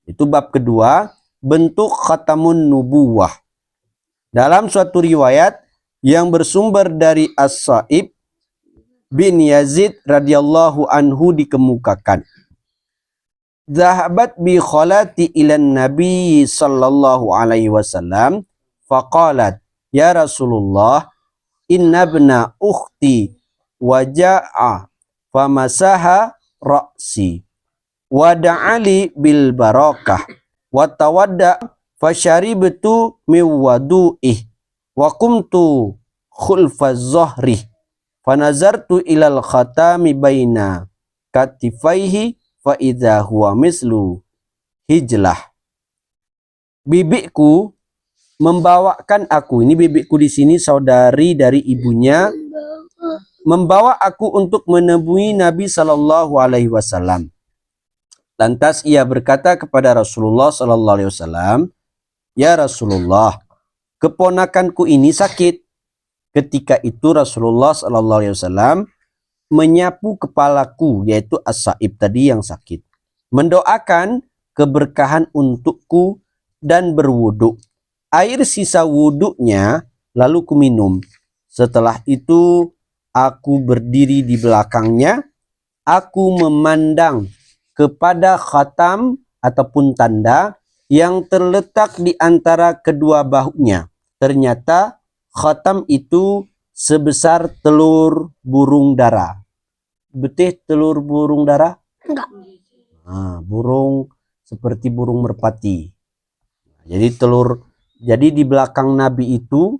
Itu bab kedua, bentuk khatamun nubuwah. Dalam suatu riwayat yang bersumber dari As-Sa'ib bin Yazid radhiyallahu anhu dikemukakan, Zahabat bi khalati ilan Nabi sallallahu alaihi wasallam faqalat ya Rasulullah inna ibna ukhti waja'a famasaha ra'si wa da'ali bil barakah wa tawadda fasharibtu min wadu'ih wa qumtu khulfaz zahri fanazartu ilal khatami baina katifaihi fa idza huwa mislu hijlah. Bibiku membawakan aku, ini bibiku di sini saudari dari ibunya, membawa aku untuk menemui Nabi sallallahu alaihi wasallam. Lantas ia berkata kepada Rasulullah sallallahu alaihi wasallam, "Ya Rasulullah, keponakanku ini sakit." Ketika itu Rasulullah sallallahu alaihi wasallam menyapu kepalaku, yaitu As-Sa'ib tadi yang sakit, mendoakan keberkahan untukku dan berwuduk. Air sisa wuduknya lalu kuminum. Setelah itu aku berdiri di belakangnya, aku memandang kepada khatam ataupun tanda yang terletak di antara kedua bahunya. Ternyata khatam itu sebesar telur burung dara. Betul telur burung dara? Enggak. Nah, burung seperti burung merpati. Jadi di belakang Nabi itu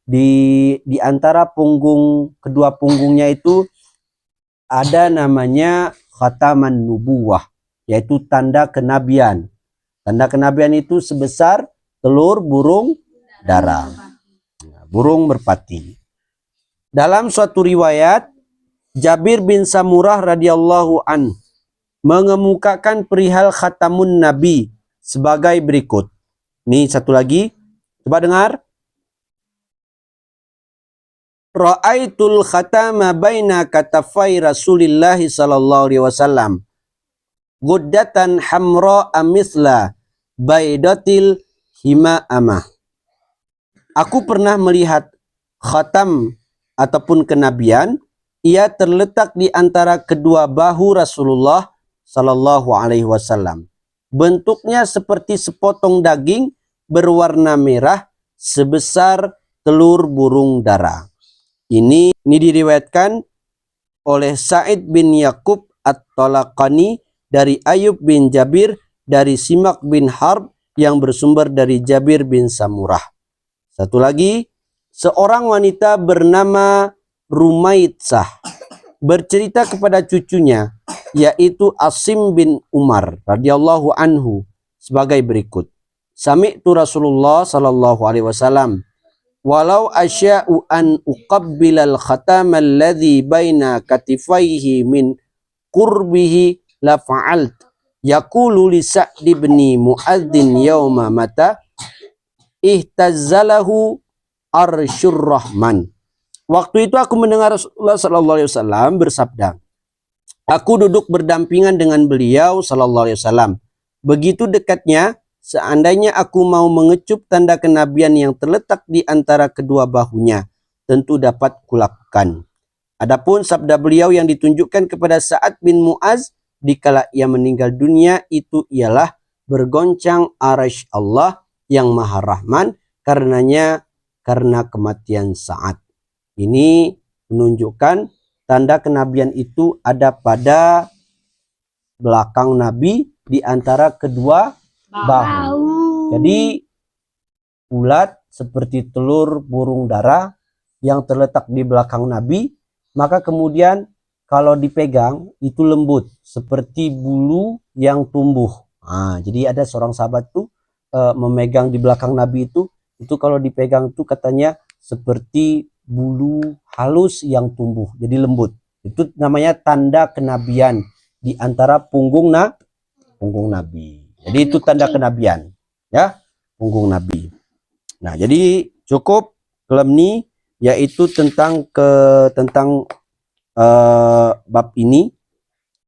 di antara punggung, kedua punggungnya itu ada namanya khataman nubuwah, yaitu tanda kenabian. Tanda kenabian itu sebesar telur burung dara. Burung merpati. Dalam suatu riwayat, Jabir bin Samurah radhiyallahu an mengemukakan perihal khatamun Nabi sebagai berikut. Nih satu lagi, coba dengar. Ra'aitul khatama baina katafai Rasulillah sallallahu alaihi wasallam. Guddatan hamra amithla baidatil hima'amah. Aku pernah melihat khatam ataupun kenabian, ia terletak di antara kedua bahu Rasulullah sallallahu alaihi wasallam. Bentuknya seperti sepotong daging berwarna merah sebesar telur burung dara. Ini diriwayatkan oleh Sa'id bin Yaqub At-Talaqani dari Ayub bin Jabir dari Simak bin Harb yang bersumber dari Jabir bin Samurah. Satu lagi, seorang wanita bernama Rumaitsah bercerita kepada cucunya, yaitu Asim bin Umar radhiyallahu anhu sebagai berikut. Sami'tu Rasulullah sallallahu alaihi wasallam, walau asya'u an uqabbilal khatam alladhi baina katifaihi min qurbihi la fa'alt. Yaqulu li Sa'd bin Mu'adzin yawma mata ihtazzalahu arsyur rahman. Waktu itu aku mendengar Rasulullah sallallahu alaihi wasallam bersabda, aku duduk berdampingan dengan beliau sallallahu alaihi wasallam. Begitu dekatnya, seandainya aku mau mengecup tanda kenabian yang terletak di antara kedua bahunya, tentu dapat kulakukan. Adapun sabda beliau yang ditunjukkan kepada Sa'ad bin Mu'az dikala ia meninggal dunia, itu ialah bergoncang arasy Allah yang Maha Rahman karena kematian Sa'ad. Ini menunjukkan tanda kenabian itu ada pada belakang Nabi di antara kedua bahu. Jadi ulat seperti telur burung dara yang terletak di belakang Nabi, maka kemudian kalau dipegang itu lembut seperti bulu yang tumbuh. Nah, jadi ada seorang sahabat tuh memegang di belakang Nabi itu kalau dipegang tuh katanya seperti bulu halus yang tumbuh, jadi lembut. Itu namanya tanda kenabian di antara punggung Nabi. Jadi itu tanda kenabian, ya, punggung Nabi. Nah, jadi cukup kelam ni, yaitu tentang bab ini,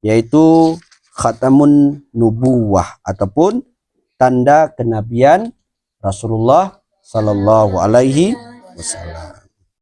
yaitu khatamun nubuwah ataupun tanda kenabian Rasulullah sallallahu alaihi wasallam.